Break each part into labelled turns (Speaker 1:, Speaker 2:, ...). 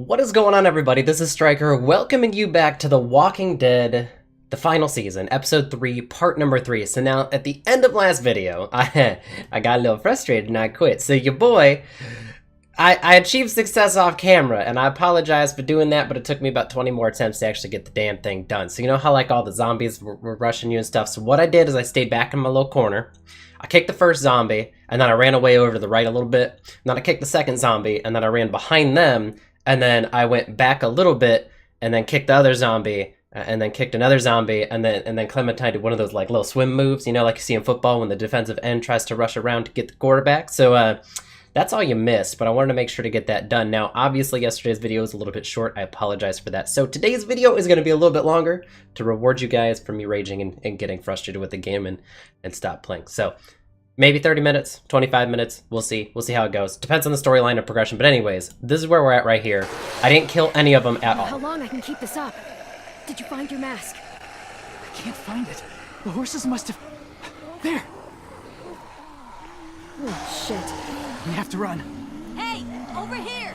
Speaker 1: What is going on, everybody? This is Striker, welcoming you back to The Walking Dead, the final season, episode 3, part number 3. So now, at the end of last video, I got a little frustrated and I quit. So your boy, I achieved success off camera, and I apologize for doing that, but it took me about 20 more attempts to actually get the damn thing done. So you know how like all the zombies were rushing you and stuff? So what I did is I stayed back in my little corner. I kicked the first zombie, and then I ran away over to the right a little bit. And then I kicked the second zombie, and then I ran behind them, and then I went back a little bit, and then kicked the other zombie, and then kicked another zombie, and then Clementine did one of those like little swim moves, you know, like you see in football when the defensive end tries to rush around to get the quarterback. So that's all you missed, but I wanted to make sure to get that done. Now, obviously, yesterday's video was a little bit short. I apologize for that. So today's video is going to be a little bit longer to reward you guys for me raging and getting frustrated with the game and stop playing. So maybe 30 minutes, 25 minutes. We'll see. We'll see how it goes. Depends on the storyline and progression. But anyways, this is where we're at right here. I didn't kill any of them at all.
Speaker 2: How long I can keep this up? Did you find your mask?
Speaker 3: I can't find it. The horses must have... There!
Speaker 2: Oh, shit.
Speaker 3: We have to run.
Speaker 2: Hey, over here!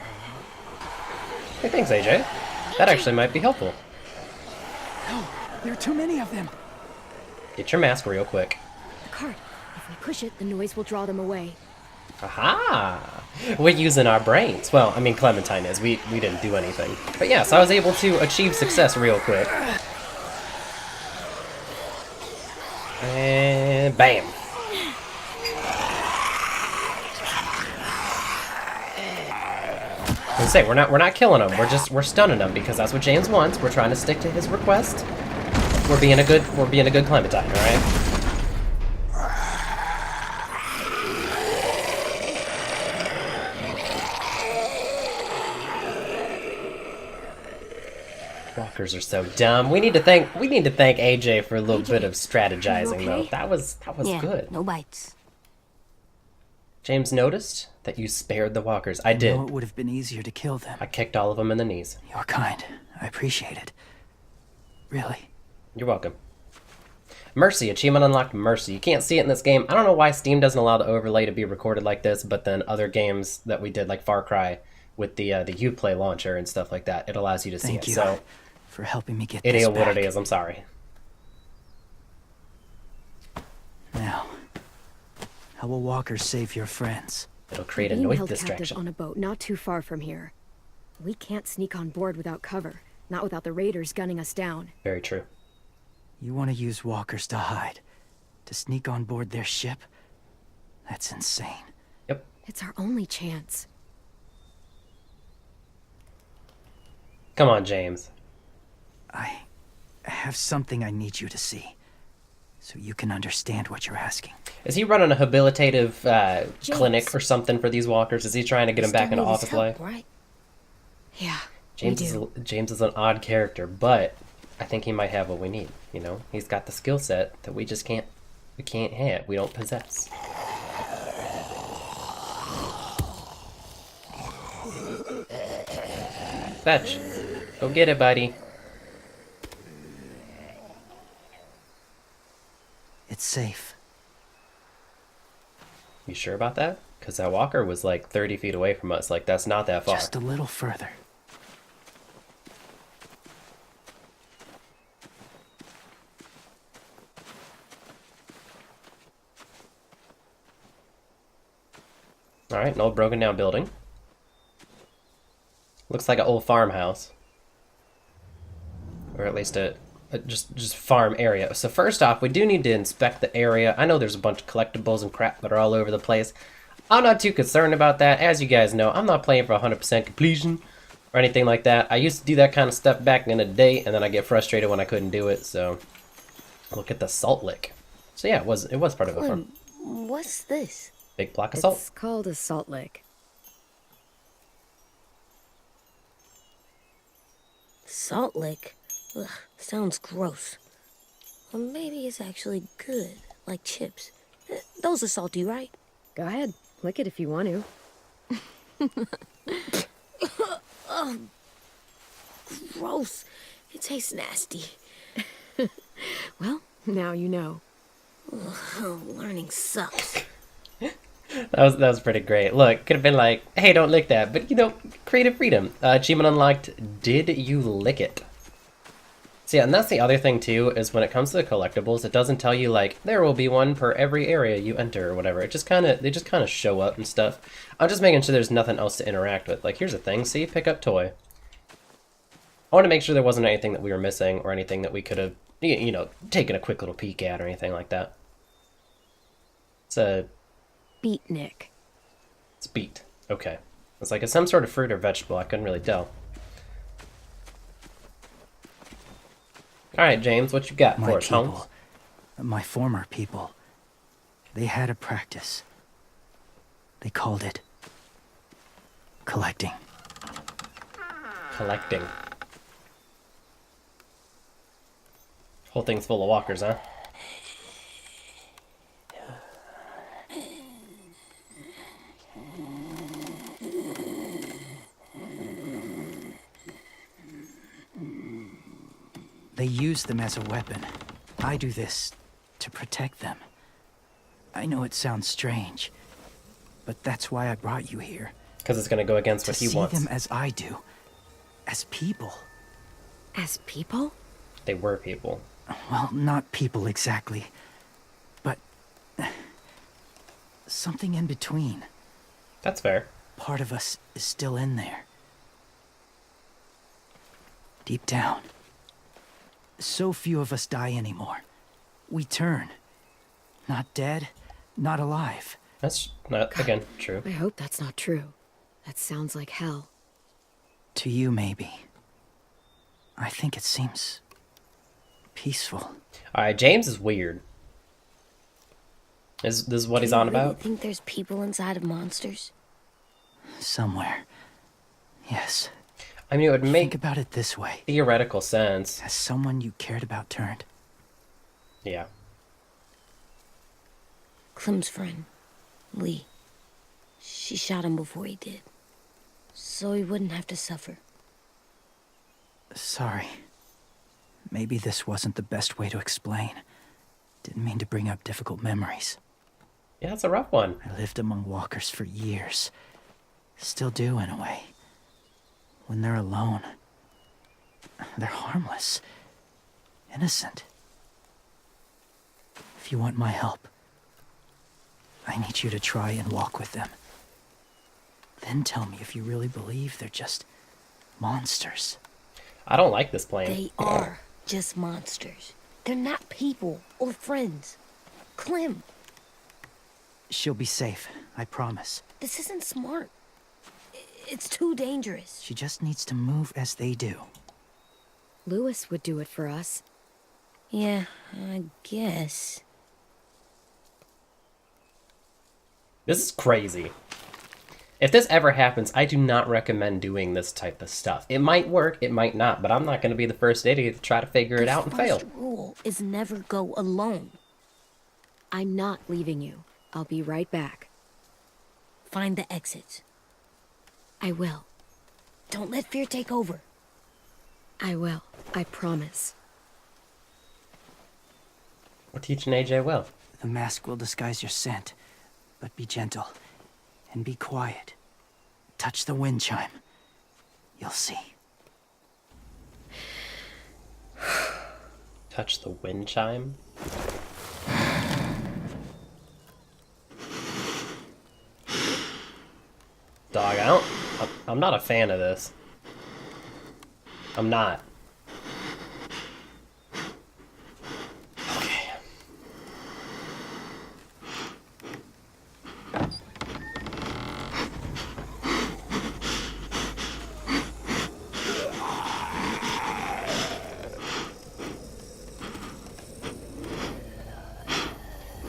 Speaker 1: Hey, thanks, AJ. That actually might be helpful.
Speaker 3: No, there are too many of them.
Speaker 1: Get your mask real quick.
Speaker 2: The cart. If we push it, the noise will draw them away.
Speaker 1: Aha! We're using our brains. Well, I mean, Clementine is. We didn't do anything. But yes, I was able to achieve success real quick. And bam! I say we're not killing them. We're stunning them because that's what James wants. We're trying to stick to his request. We're being a good Clementine, all right? Walkers are so dumb. We need to thank AJ for a little bit of strategizing though. That was good.
Speaker 2: No bites.
Speaker 1: James noticed that you spared the walkers. I did.
Speaker 3: I know it would have been easier to kill them.
Speaker 1: I kicked all of them in the knees.
Speaker 3: You're kind. I appreciate it. Really.
Speaker 1: You're welcome. Mercy, achievement unlocked Mercy. You can't see it in this game. I don't know why Steam doesn't allow the overlay to be recorded like this, but then other games that we did, like Far Cry, with the Uplay launcher and stuff like that, it allows you to see
Speaker 3: Thank
Speaker 1: it.
Speaker 3: you
Speaker 1: So
Speaker 3: for helping me get
Speaker 1: it
Speaker 3: this
Speaker 1: is what
Speaker 3: back.
Speaker 1: it is. I'm sorry.
Speaker 3: Now, how will walkers save your friends?
Speaker 1: It'll create a
Speaker 2: Being
Speaker 1: noise
Speaker 2: held
Speaker 1: distraction.
Speaker 2: captive on a boat not too far from here. We can't sneak on board without cover. Not without the raiders gunning us down.
Speaker 1: Very true.
Speaker 3: You want to use walkers to hide? To sneak on board their ship? That's insane.
Speaker 1: Yep.
Speaker 2: It's our only chance.
Speaker 1: Come on, James.
Speaker 3: I have something I need you to see. So you can understand what you're asking.
Speaker 1: Is he running a habilitative
Speaker 2: James.
Speaker 1: clinic or something for these walkers? Is he trying to get them back into office life?
Speaker 2: Right? Yeah,
Speaker 1: James is an odd character, but I think he might have what we need. You know, he's got the skill set that we can't have. We don't possess. Fetch. Go get it, buddy.
Speaker 3: It's safe.
Speaker 1: You sure about that? Because that walker was like 30 feet away from us. Like, that's not that far.
Speaker 3: Just a little further.
Speaker 1: Alright, an old broken down building. Looks like an old farmhouse. Or at least a just farm area. So first off, we do need to inspect the area. I know there's a bunch of collectibles and crap that are all over the place. I'm not too concerned about that. As you guys know, I'm not playing for 100% completion or anything like that. I used to do that kind of stuff back in the day, and then I get frustrated when I couldn't do it. So look at the salt lick. So yeah, it was part of a farm.
Speaker 2: What's this?
Speaker 1: Big block of salt.
Speaker 2: It's called a salt lick.
Speaker 4: Salt lick? Ugh, sounds gross. Or maybe it's actually good, like chips. Those are salty, right?
Speaker 2: Go ahead, lick it if you want to.
Speaker 4: Gross. It tastes nasty.
Speaker 2: Well, now you know.
Speaker 4: Ugh, learning sucks.
Speaker 1: That was pretty great. Look, could have been like, hey, don't lick that, but you know, creative freedom. Achievement unlocked. Did you lick it? So yeah, and that's the other thing too, is when it comes to the collectibles, it doesn't tell you like there will be one per every area you enter or whatever. They just kind of show up and stuff. I'm just making sure there's nothing else to interact with. Like here's a thing, see, pick up toy. I want to make sure there wasn't anything that we were missing or anything that we could have, you know, taken a quick little peek at or anything like that. It's a
Speaker 2: Beatnik.
Speaker 1: It's beet. Okay. It's like it's some sort of fruit or vegetable. I couldn't really tell. All right, James, what you got for us, Holmes?
Speaker 3: My former people, they had a practice. They called it collecting.
Speaker 1: Collecting. Whole thing's full of walkers, huh?
Speaker 3: They use them as a weapon. I do this to protect them. I know it sounds strange, but that's why I brought you here.
Speaker 1: Because it's going to go against what he wants.
Speaker 3: To see them as I do. As people.
Speaker 2: As people?
Speaker 1: They were people.
Speaker 3: Well, not people exactly. But something in between.
Speaker 1: That's fair.
Speaker 3: Part of us is still in there. Deep down. So few of us die anymore. We turn. Not dead, not alive.
Speaker 1: That's not, again, true.
Speaker 2: I hope that's not true. That sounds like hell.
Speaker 3: To you, maybe. I think it seems peaceful.
Speaker 1: Alright, James is weird. This is what he's on about?
Speaker 4: Do you think there's people inside of monsters?
Speaker 3: Somewhere. Yes.
Speaker 1: I mean, it would make
Speaker 3: Think about it this way.
Speaker 1: theoretical sense.
Speaker 3: Has someone you cared about turned?
Speaker 1: Yeah.
Speaker 4: Clem's friend, Lee. She shot him before he did. So he wouldn't have to suffer.
Speaker 3: Sorry. Maybe this wasn't the best way to explain. Didn't mean to bring up difficult memories.
Speaker 1: Yeah, it's a rough one.
Speaker 3: I lived among walkers for years. Still do, in a way. When they're alone, they're harmless. Innocent. If you want my help, I need you to try and walk with them. Then tell me if you really believe they're just monsters.
Speaker 1: I don't like this plane.
Speaker 4: They are just monsters. They're not people or friends. Clem,
Speaker 3: She'll be safe, I promise.
Speaker 4: this isn't smart. It's too dangerous.
Speaker 3: She just needs to move as they do.
Speaker 2: Lewis would do it for us.
Speaker 4: Yeah, I guess.
Speaker 1: This is crazy. If this ever happens, I do not recommend doing this type of stuff. It might work, it might not, but I'm not going to be the first idiot to try to figure it out and fail.
Speaker 4: The first rule is never go alone.
Speaker 2: I'm not leaving you. I'll be right back.
Speaker 4: Find the exits.
Speaker 2: I will.
Speaker 4: Don't let fear take over.
Speaker 2: I will. I promise.
Speaker 1: We're teaching AJ well.
Speaker 3: The mask will disguise your scent, but be gentle and be quiet. Touch the wind chime. You'll see.
Speaker 1: Touch the wind chime. Dog, I'm not a fan of this. I'm not. Okay.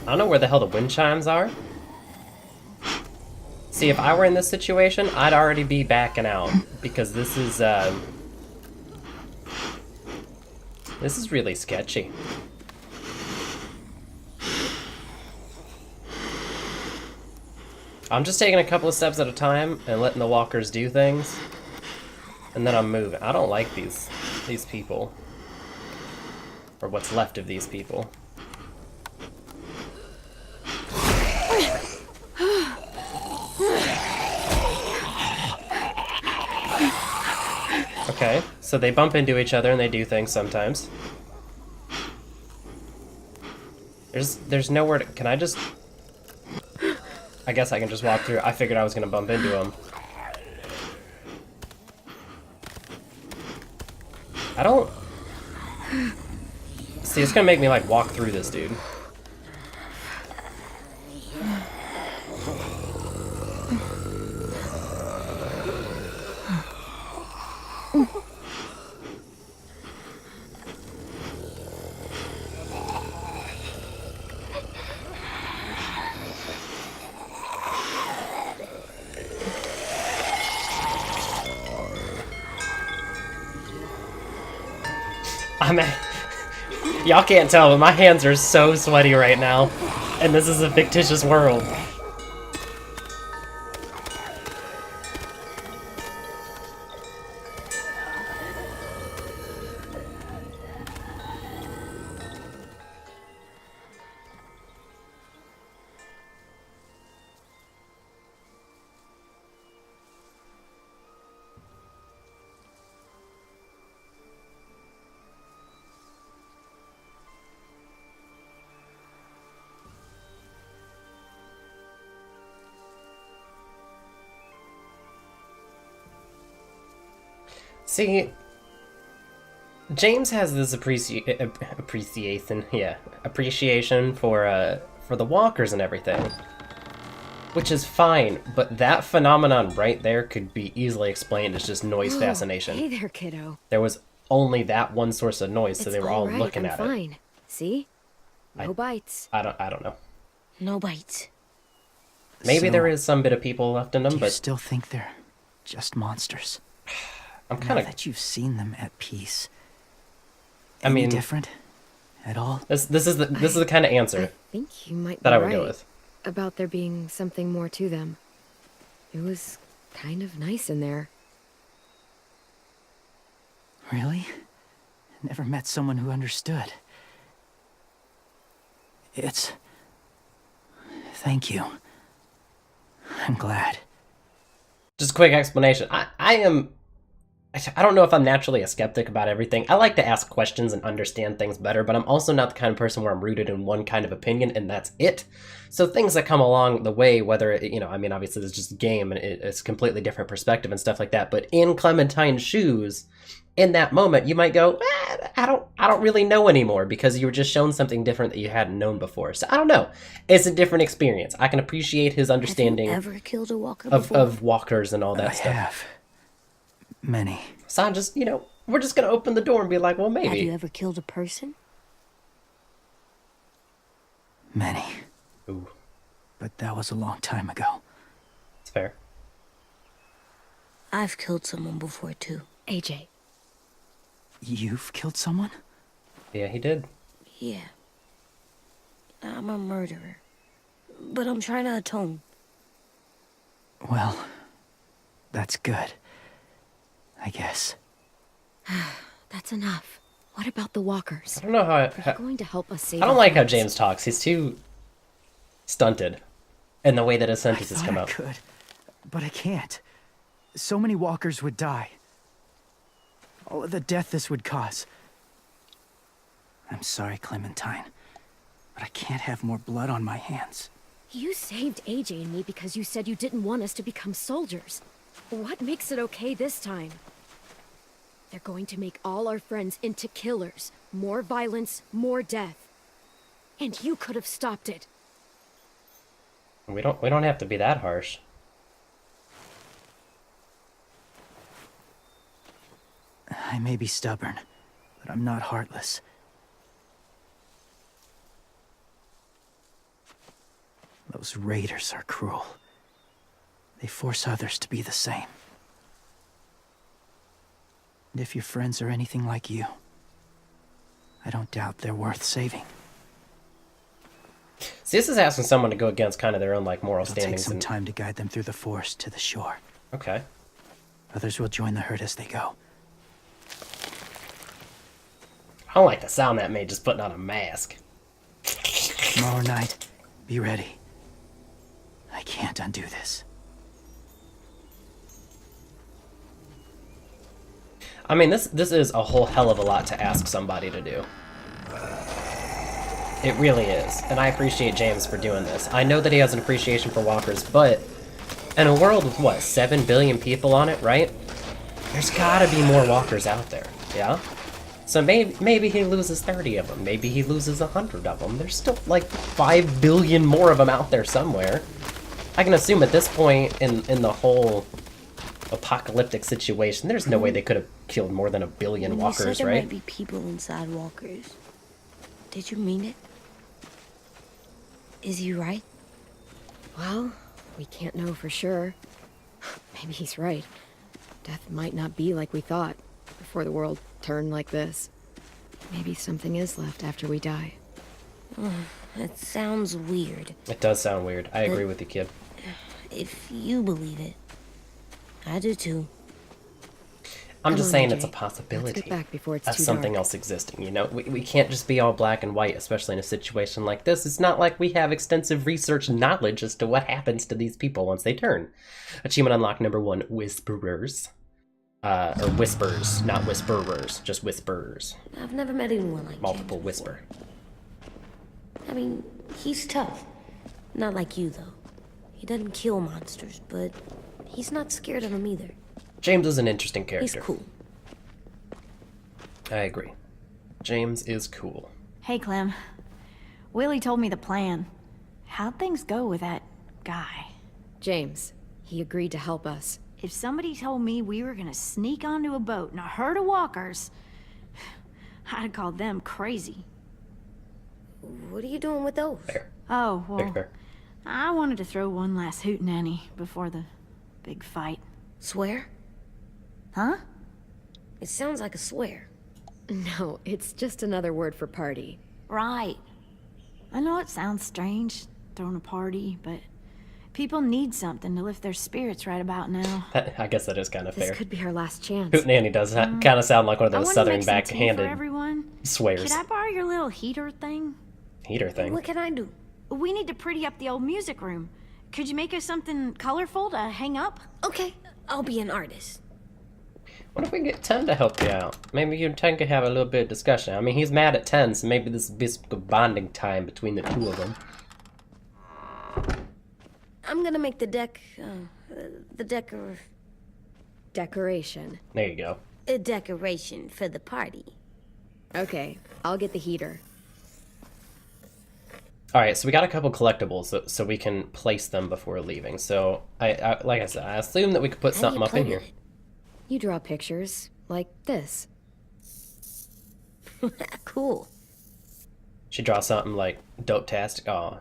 Speaker 1: I don't know where the hell the wind chimes are. See, if I were in this situation, I'd already be backing out because this is really sketchy. I'm just taking a couple of steps at a time and letting the walkers do things, and then I'm moving. I don't like these people, or what's left of these people. Okay, so they bump into each other and they do things sometimes. There's nowhere to... Can I just... I guess I can just walk through. I figured I was gonna bump into him. I don't... See, it's gonna make me, like, walk through this dude. Y'all can't tell, but my hands are so sweaty right now. And this is a fictitious world. See, James has this appreciation for the walkers and everything, which is fine. But that phenomenon right there could be easily explained as just noise fascination.
Speaker 2: Hey there, kiddo.
Speaker 1: There was only that one source of noise, so
Speaker 2: It's
Speaker 1: they were all
Speaker 2: right,
Speaker 1: looking
Speaker 2: I'm
Speaker 1: at
Speaker 2: fine.
Speaker 1: it.
Speaker 2: See? No bites.
Speaker 1: I don't know.
Speaker 4: No bites.
Speaker 1: Maybe
Speaker 3: So,
Speaker 1: there is some bit of people left in them,
Speaker 3: do you
Speaker 1: but
Speaker 3: still think they're just monsters?
Speaker 1: I'm
Speaker 3: Now
Speaker 1: kind of.
Speaker 3: that you've seen them at peace,
Speaker 1: I mean,
Speaker 3: different at all?
Speaker 1: this is the kind of
Speaker 2: I
Speaker 1: answer
Speaker 2: think you might
Speaker 1: that
Speaker 2: be
Speaker 1: I would
Speaker 2: right
Speaker 1: go with.
Speaker 2: about there being something more to them. It was kind of nice in there.
Speaker 3: Really? Never met someone who understood. Thank you. I'm glad.
Speaker 1: Just a quick explanation. I don't know if I'm naturally a skeptic about everything. I like to ask questions and understand things better, but I'm also not the kind of person where I'm rooted in one kind of opinion and that's it. So things that come along the way, whether, I mean, obviously it's just a game and it's a completely different perspective and stuff like that, but in Clementine's shoes, in that moment, you might go, I don't really know anymore because you were just shown something different that you hadn't known before. So I don't know. It's a different experience. I can appreciate his understanding
Speaker 4: Have you ever killed a walker before?
Speaker 1: of walkers and all that
Speaker 3: I
Speaker 1: stuff.
Speaker 3: have. Many.
Speaker 1: So I'm just, we're just gonna open the door and be like, well, maybe.
Speaker 4: Have you ever killed a person?
Speaker 3: Many.
Speaker 1: Ooh,
Speaker 3: But that was a long time ago.
Speaker 1: it's fair.
Speaker 4: I've killed someone before, too.
Speaker 2: AJ,
Speaker 3: You've killed someone?
Speaker 1: Yeah, he did.
Speaker 4: Yeah. I'm a murderer. But I'm trying to atone.
Speaker 3: Well, that's good. I guess.
Speaker 2: that's enough. What about the walkers?
Speaker 1: I don't know how.
Speaker 2: Are you going to help us save
Speaker 1: I don't
Speaker 2: our
Speaker 1: like how
Speaker 2: friends?
Speaker 1: James talks. He's too stunted in the way that his
Speaker 3: I
Speaker 1: sentences
Speaker 3: thought
Speaker 1: come
Speaker 3: I
Speaker 1: out.
Speaker 3: could, but I can't. So many walkers would die. All of the death this would cause. I'm sorry, Clementine, but I can't have more blood on my hands.
Speaker 2: You saved AJ and me because you said you didn't want us to become soldiers. What makes it okay this time? They're going to make all our friends into killers. More violence, more death. And you could have stopped it.
Speaker 1: We don't have to be that harsh.
Speaker 3: I may be stubborn, but I'm not heartless. Those raiders are cruel. They force others to be the same. And if your friends are anything like you, I don't doubt they're worth saving.
Speaker 1: See, this is asking someone to go against kind of their own moral
Speaker 3: It'll take
Speaker 1: standings.
Speaker 3: some time to guide them through the forest to the shore.
Speaker 1: Okay.
Speaker 3: Others will join the herd as they go.
Speaker 1: I don't like the sound that made just putting on a mask.
Speaker 3: Tomorrow night, be ready. I can't undo this.
Speaker 1: I mean, this is a whole hell of a lot to ask somebody to do. It really is, and I appreciate James for doing this. I know that he has an appreciation for walkers, but in a world with, what, 7 billion people on it, right? There's gotta be more walkers out there, yeah? So maybe he loses 30 of them, maybe he loses 100 of them. There's still, like, 5 billion more of them out there somewhere. I can assume at this point in the whole apocalyptic situation, there's no way they could have killed more than 1 billion
Speaker 4: When
Speaker 1: walkers,
Speaker 4: you said there
Speaker 1: right?
Speaker 4: might be people inside walkers, did you mean it? Is he right?
Speaker 2: Well, we can't know for sure. Maybe he's right. Death might not be like we thought before the world turned like this. Maybe something is left after we die.
Speaker 4: That sounds weird.
Speaker 1: It does sound weird. I agree with you, kid.
Speaker 4: If you believe it, I do too.
Speaker 1: I'm
Speaker 2: Come
Speaker 1: just
Speaker 2: on,
Speaker 1: saying
Speaker 2: AJ.
Speaker 1: it's a possibility
Speaker 2: Let's get back before it's
Speaker 1: of
Speaker 2: too
Speaker 1: something
Speaker 2: dark.
Speaker 1: else existing, you know? We can't just be all black and white, especially in a situation like this. It's not like we have extensive research knowledge as to what happens to these people once they turn. Achievement unlock number 1, Whisperers. Or Whispers, not Whisperers, just Whispers.
Speaker 4: I've never met anyone like
Speaker 1: Multiple
Speaker 4: James
Speaker 1: whisper.
Speaker 4: before. I mean, he's tough. Not like you, though. He doesn't kill monsters, but he's not scared of them either.
Speaker 1: James is an interesting
Speaker 4: He's
Speaker 1: character.
Speaker 4: cool.
Speaker 1: I agree. James is cool.
Speaker 5: Hey, Clem. Willie told me the plan. How'd things go with that guy?
Speaker 2: James, he agreed to help us.
Speaker 5: If somebody told me we were gonna sneak onto a boat in a herd of walkers, I'd call them crazy.
Speaker 4: What are you doing with those?
Speaker 1: Fair.
Speaker 5: Oh,
Speaker 1: Fair,
Speaker 5: well,
Speaker 1: fair.
Speaker 5: I wanted to throw one last hootenanny before the big fight.
Speaker 4: Swear?
Speaker 5: Huh?
Speaker 4: It sounds like a swear.
Speaker 2: No, it's just another word for party.
Speaker 5: Right. I know it sounds strange, throwing a party, but people need something to lift their spirits right about now.
Speaker 1: I guess that is kind of
Speaker 2: This
Speaker 1: fair.
Speaker 2: could be our last chance.
Speaker 1: Hootenanny does kind of sound like one of
Speaker 5: I
Speaker 1: those
Speaker 5: wanted to
Speaker 1: southern
Speaker 5: make some tea for
Speaker 1: backhanded
Speaker 5: everyone.
Speaker 1: swears.
Speaker 5: Could I borrow your little heater thing?
Speaker 1: Heater thing.
Speaker 4: What can I do?
Speaker 5: We need to pretty up the old music room. Could you make us something colorful to hang up?
Speaker 4: Okay, I'll be an artist.
Speaker 1: What if we get 10 to help you out? Maybe you and 10 could have a little bit of discussion. I mean, he's mad at 10, so maybe this would be a bonding time between the two of them.
Speaker 4: I'm gonna make the
Speaker 2: Decoration.
Speaker 1: There you go.
Speaker 4: a decoration for the party.
Speaker 2: Okay, I'll get the heater.
Speaker 1: All right, so we got a couple collectibles, so we can place them before leaving. So, I like I said, I assume that we could put
Speaker 4: How do you
Speaker 1: something up
Speaker 4: play
Speaker 1: in here.
Speaker 4: with
Speaker 2: You draw pictures, like this.
Speaker 4: it? Cool.
Speaker 1: She draws something like dope-tastic. Oh,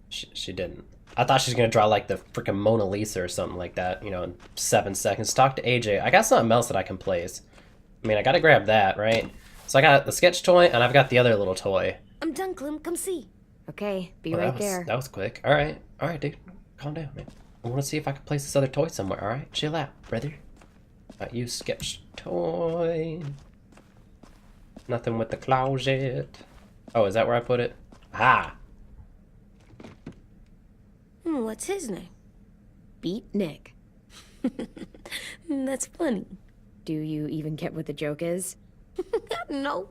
Speaker 1: she didn't. I thought she was gonna draw like the freaking Mona Lisa or something like that, you know, in 7 seconds. Talk to AJ. I got something else that I can place. I mean, I gotta grab that, right? So I got the sketch toy, and I've got the other little toy.
Speaker 4: I'm done, Clem. Come see.
Speaker 2: Okay, be
Speaker 1: Well,
Speaker 2: right there.
Speaker 1: That was quick. All right, dude. Calm down, man. I want to see if I can place this other toy somewhere. All right, chill out, brother. Use sketch toy. Nothing with the closet. Oh, is that where I put it? Ah.
Speaker 4: What's his name?
Speaker 2: Beat Nick.
Speaker 4: That's funny.
Speaker 2: Do you even get what the joke is?
Speaker 4: No.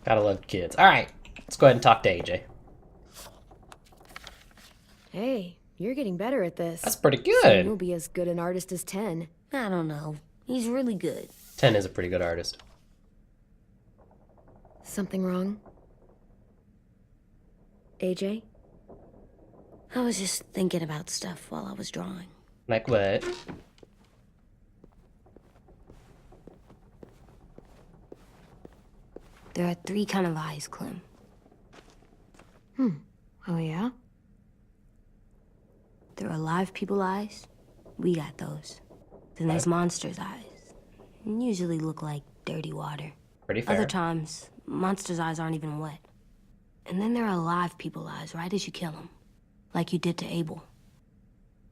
Speaker 1: Gotta love kids. All right, let's go ahead and talk to AJ.
Speaker 2: Hey, you're getting better at this.
Speaker 1: That's pretty
Speaker 2: Soon you'll
Speaker 1: good.
Speaker 2: be as good an artist as 10.
Speaker 4: I don't know. He's really good.
Speaker 1: 10 is a pretty good artist.
Speaker 2: Something wrong? AJ?
Speaker 4: I was just thinking about stuff while I was drawing.
Speaker 1: Like what?
Speaker 4: There are 3 kind of eyes, Clem.
Speaker 2: Oh yeah?
Speaker 4: There are live people eyes. We got those. Then there's monsters' eyes. Usually look like dirty water.
Speaker 1: Pretty fair.
Speaker 4: Other times, monsters' eyes aren't even wet. And then there are live people eyes right as you kill them. Like you did to Abel.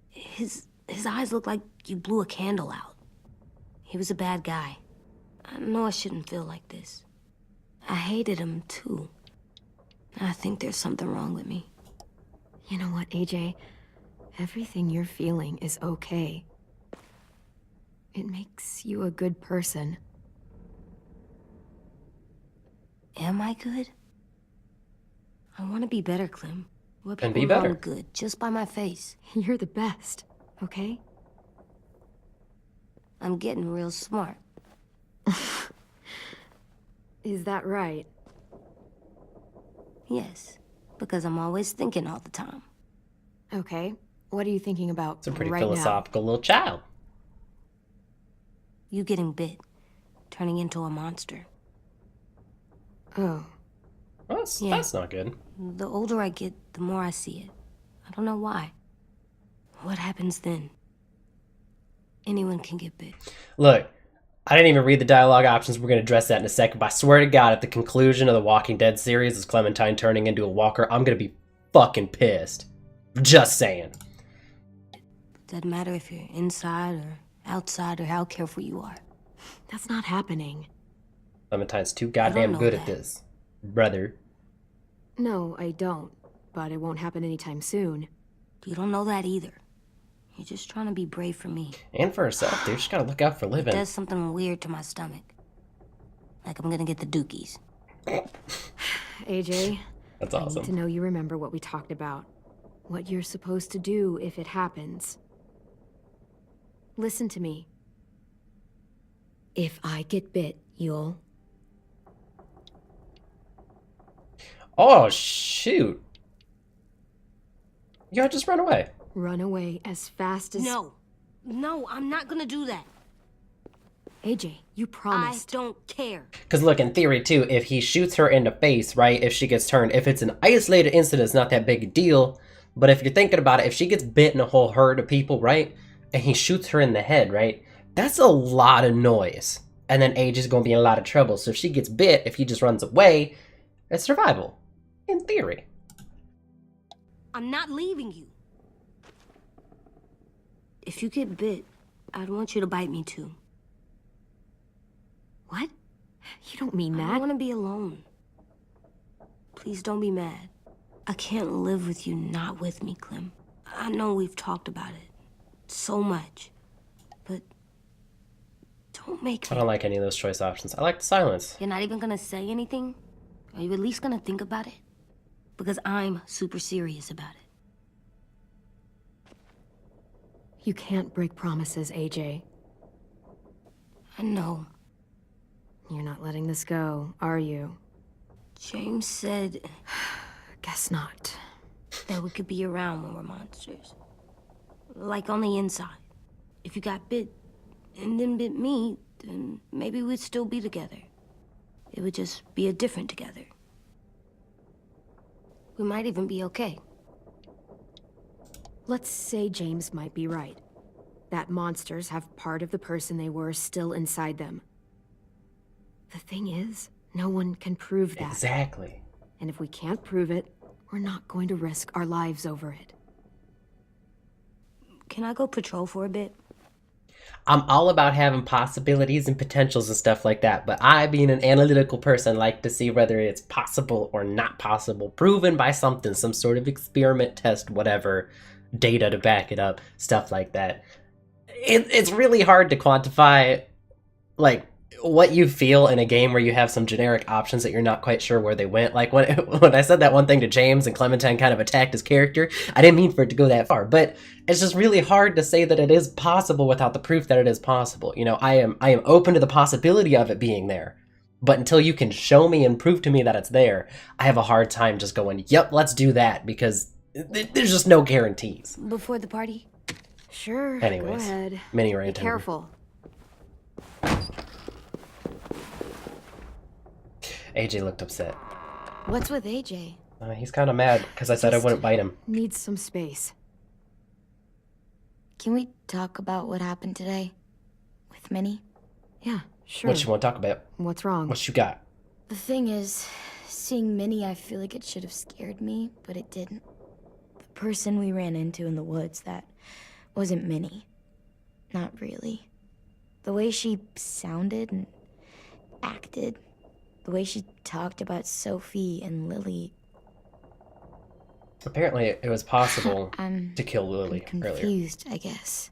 Speaker 4: His eyes look like you blew a candle out. He was a bad guy. I know I shouldn't feel like this. I hated him too. I think there's something wrong with me.
Speaker 2: You know what, AJ? Everything you're feeling is okay. It makes you a good person.
Speaker 4: Am I good? I want to be better, Clem. What
Speaker 1: And
Speaker 4: people
Speaker 1: be
Speaker 4: know
Speaker 1: better.
Speaker 4: I'm good just by my face.
Speaker 2: You're the best, okay?
Speaker 4: I'm getting real smart.
Speaker 2: Is that right?
Speaker 4: Yes, because I'm always thinking all the time.
Speaker 2: Okay. What are you thinking about
Speaker 1: It's a pretty
Speaker 2: right
Speaker 1: philosophical little child.
Speaker 4: You getting bit, turning into a monster.
Speaker 2: now? Oh.
Speaker 1: Well,
Speaker 4: Yeah.
Speaker 1: that's not good.
Speaker 4: The older I get, the more I see it. I don't know why. What happens then? Anyone can get bit.
Speaker 1: Look, I didn't even read the dialogue options. We're going to address that in a second. But I swear to God, at the conclusion of the Walking Dead series, is Clementine turning into a walker, I'm going to be fucking pissed. Just saying.
Speaker 4: Doesn't matter if you're inside or outside or how careful you are.
Speaker 2: That's not happening.
Speaker 1: Clementine's too
Speaker 4: I
Speaker 1: goddamn
Speaker 4: don't know
Speaker 1: good at
Speaker 4: that.
Speaker 1: this. Brother.
Speaker 2: No, I don't. But it won't happen anytime soon.
Speaker 4: You don't know that either. You're just trying to be brave for me.
Speaker 1: And for herself, dude. She's got to look out for
Speaker 4: It
Speaker 1: living.
Speaker 4: does something weird to my stomach. Like I'm gonna get the dookies.
Speaker 2: AJ,
Speaker 1: That's
Speaker 2: I need to
Speaker 1: awesome.
Speaker 2: know you remember what we talked about. What you're supposed to do if it happens. Listen to me. If I get bit, you'll...
Speaker 1: Oh, shoot. You gotta just run away.
Speaker 2: run away as fast as...
Speaker 4: No, I'm not gonna do that.
Speaker 2: AJ, you promised.
Speaker 4: I don't care.
Speaker 1: Because look, in theory, too, if he shoots her in the face, right, if she gets turned, if it's an isolated incident, it's not that big a deal. But if you're thinking about it, if she gets bit in a whole herd of people, right, and he shoots her in the head, right, that's a lot of noise. And then AJ's going to be in a lot of trouble. So if she gets bit, if he just runs away, it's survival. In theory.
Speaker 4: I'm not leaving you. If you get bit, I'd want you to bite me too.
Speaker 2: What? You don't mean
Speaker 4: I
Speaker 2: that.
Speaker 4: want to be alone. Please don't be mad. I can't live with you not with me, Clem. I know we've talked about it so much, but don't make
Speaker 1: I
Speaker 4: me.
Speaker 1: don't like any of those choice options. I like the silence.
Speaker 4: You're not even gonna say anything? Are you at least gonna think about it? Because I'm super serious about it.
Speaker 2: You can't break promises, AJ.
Speaker 4: I know.
Speaker 2: You're not letting this go, are you?
Speaker 4: James said
Speaker 2: Guess not.
Speaker 4: that we could be around when we're monsters. Like on the inside. If you got bit and then bit me, then maybe we'd still be together. It would just be a different together. We might even be okay.
Speaker 2: Let's say James might be right. That monsters have part of the person they were still inside them. The thing is, no one can prove that.
Speaker 1: Exactly.
Speaker 2: And if we can't prove it, we're not going to risk our lives over it.
Speaker 4: Can I go patrol for a bit?
Speaker 1: I'm all about having possibilities and potentials and stuff like that, but I, being an analytical person, like to see whether it's possible or not possible, proven by something, some sort of experiment, test, whatever, data to back it up, stuff like that. It's really hard to quantify, like, what you feel in a game where you have some generic options that you're not quite sure where they went. Like, when I said that one thing to James and Clementine kind of attacked his character, I didn't mean for it to go that far, but it's just really hard to say that it is possible without the proof that it is possible. You know, I am open to the possibility of it being there, but until you can show me and prove to me that it's there, I have a hard time just going, yep, let's do that, because there's just no guarantees.
Speaker 4: Before the party?
Speaker 2: Sure,
Speaker 1: Anyways,
Speaker 2: go ahead.
Speaker 1: mini
Speaker 2: Be
Speaker 1: rant.
Speaker 2: careful.
Speaker 1: AJ looked upset.
Speaker 5: What's with AJ?
Speaker 1: He's kind of mad because I said I wouldn't bite him.
Speaker 2: Needs some space.
Speaker 5: Can we talk about what happened today? With Minnie?
Speaker 2: Yeah, sure.
Speaker 1: What you want to talk about?
Speaker 2: What's wrong?
Speaker 1: What you got?
Speaker 5: The thing is, seeing Minnie, I feel like it should have scared me, but it didn't. The person we ran into in the woods, that wasn't Minnie. Not really. The way she sounded and acted, the way she talked about Sophie and Lily.
Speaker 1: Apparently, it was possible
Speaker 5: I'm
Speaker 1: to kill Lily earlier.
Speaker 5: confused, I guess.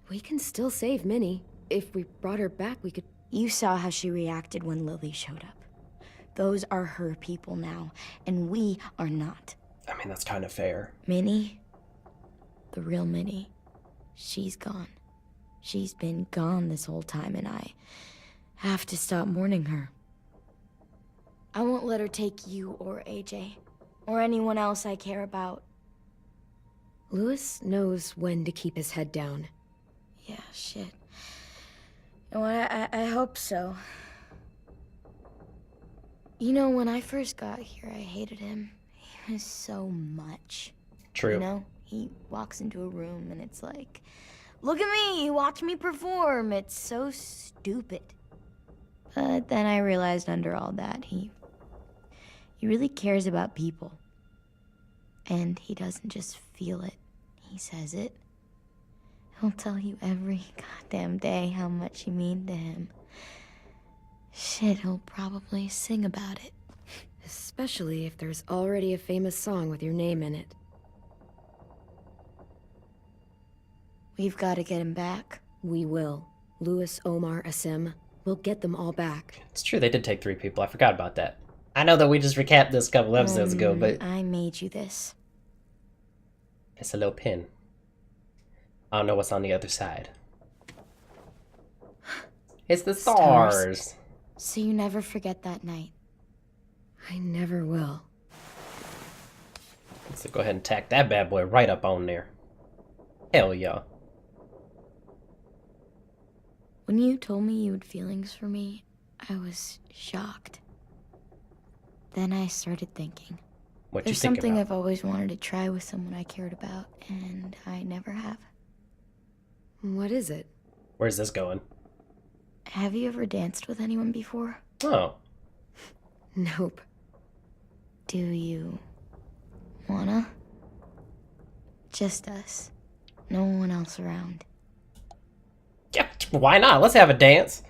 Speaker 2: We can still save Minnie. If we brought her back, we could...
Speaker 5: You saw how she reacted when Lily showed up. Those are her people now, and we are not.
Speaker 1: I mean, that's kind of fair.
Speaker 5: Minnie, the real Minnie, she's gone. She's been gone this whole time, and I have to stop mourning her. I won't let her take you or AJ, or anyone else I care about.
Speaker 2: Louis knows when to keep his head down.
Speaker 5: Yeah, shit. Oh, I hope so. You know, when I first got here, I hated him. He was so much.
Speaker 1: True.
Speaker 5: You know, he walks into a room and it's like, look at me, watch me perform. It's so stupid. But then I realized under all that, he really cares about people. And he doesn't just feel it, he says it. He'll tell you every goddamn day how much you mean to him. Shit, he'll probably sing about it.
Speaker 2: Especially if there's already a famous song with your name in it.
Speaker 5: We've got to get him back.
Speaker 2: We will. Louis, Omar, Asim. We'll get them all back.
Speaker 1: It's true, they did take 3 people. I forgot about that. I know that we just recapped this a couple episodes ago, but...
Speaker 5: I made you this.
Speaker 1: It's a little pin. I don't know what's on the other side. It's the stars.
Speaker 5: So you never forget that night.
Speaker 2: I never will.
Speaker 1: Let's go ahead and tack that bad boy right up on there. Hell yeah.
Speaker 5: When you told me you had feelings for me, I was shocked. Then I started thinking.
Speaker 1: What you
Speaker 5: There's
Speaker 1: think
Speaker 5: something
Speaker 1: about?
Speaker 5: I've always wanted to try with someone I cared about, and I never have.
Speaker 2: What is it?
Speaker 1: Where's this going?
Speaker 5: Have you ever danced with anyone before?
Speaker 1: Oh.
Speaker 2: Nope.
Speaker 5: Do you wanna? Just us. No one else around.
Speaker 1: Yeah, why not? Let's have a dance.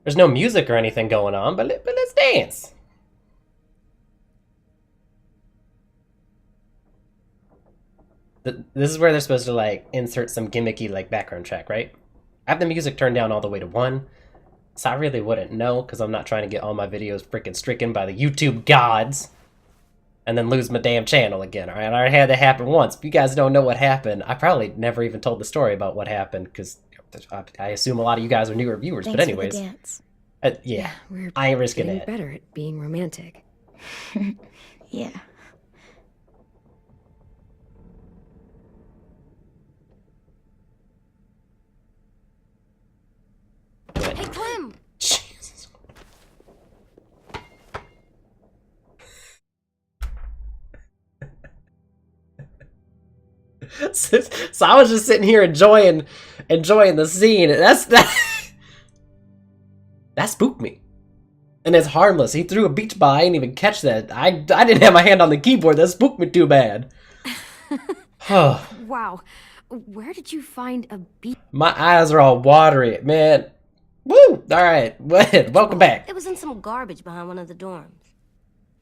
Speaker 1: There's no music or anything going on, but let's dance. This is where they're supposed to, like, insert some gimmicky, like, background track, right? I have the music turned down all the way to 1, so I really wouldn't know, because I'm not trying to get all my videos freaking stricken by the YouTube gods, and then lose my damn channel again, alright? I already had that happen once. If you guys don't know what happened, I probably never even told the story about what happened, because I assume a lot of you guys are newer viewers,
Speaker 5: Thanks
Speaker 1: but anyways.
Speaker 5: for the dance.
Speaker 1: Yeah,
Speaker 2: We're
Speaker 1: I ain't risking
Speaker 2: getting
Speaker 1: it.
Speaker 2: better at being romantic.
Speaker 5: Yeah.
Speaker 4: Hey, Clem!
Speaker 1: Jesus. So I was just sitting here enjoying the scene. That spooked me. And it's harmless. He threw a beach ball. I didn't even catch that. I didn't have my hand on the keyboard. That spooked me too bad.
Speaker 2: Wow. Where did you find a beat?
Speaker 1: My eyes are all watery, man. Woo! Alright, welcome back.
Speaker 4: It was in some garbage behind one of the dorms.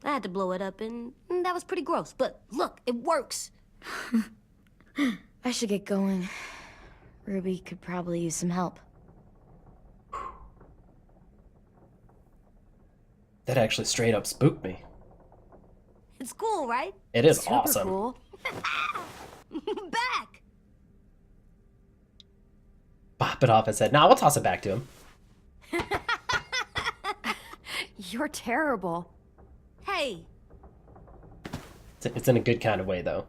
Speaker 4: I had to blow it up, and that was pretty gross. But look, it works.
Speaker 5: I should get going. Ruby could probably use some help.
Speaker 1: That actually straight up spooked me.
Speaker 4: It's cool, right?
Speaker 1: It is
Speaker 2: Super
Speaker 1: awesome.
Speaker 2: cool.
Speaker 4: Back!
Speaker 1: Bop it off his head. Nah, we'll toss it back to him.
Speaker 2: You're terrible.
Speaker 4: Hey!
Speaker 1: It's in a good kind of way, though.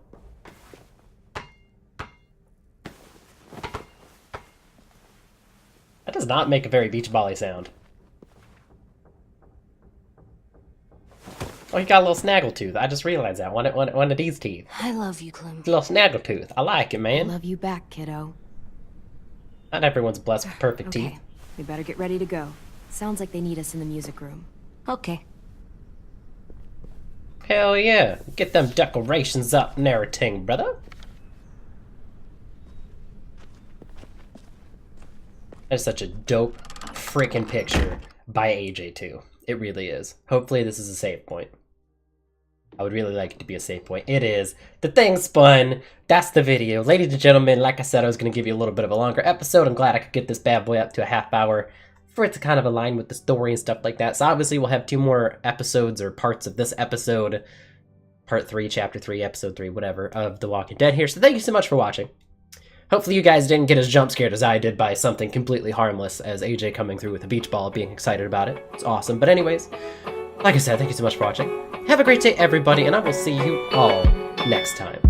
Speaker 1: That does not make a very beach bally sound. Oh, he got a little snaggletooth. I just realized that. One of these teeth.
Speaker 4: I love you, Clem.
Speaker 1: A little snaggletooth. I like it,
Speaker 2: I
Speaker 1: man.
Speaker 2: love you back, kiddo.
Speaker 1: Not everyone's blessed with perfect
Speaker 2: Okay,
Speaker 1: teeth.
Speaker 2: we better get ready to go. Sounds like they need us in the music room.
Speaker 4: Okay.
Speaker 1: Hell yeah. Get them decorations up and everything, brother. That's such a dope freaking picture by AJ, too. It really is. Hopefully this is a save point. I would really like it to be a save point. It is. The thing spun. That's the video. Ladies and gentlemen, like I said, I was going to give you a little bit of a longer episode. I'm glad I could get this bad boy up to a half hour for it to kind of align with the story and stuff like that. So obviously we'll have 2 more episodes or parts of this episode. Part 3, Chapter 3, Episode 3, whatever, of The Walking Dead here. So thank you so much for watching. Hopefully you guys didn't get as jump scared as I did by something completely harmless as AJ coming through with a beach ball being excited about it. It's awesome. But anyways, like I said, thank you so much for watching. Have a great day, everybody, and I will see you all next time.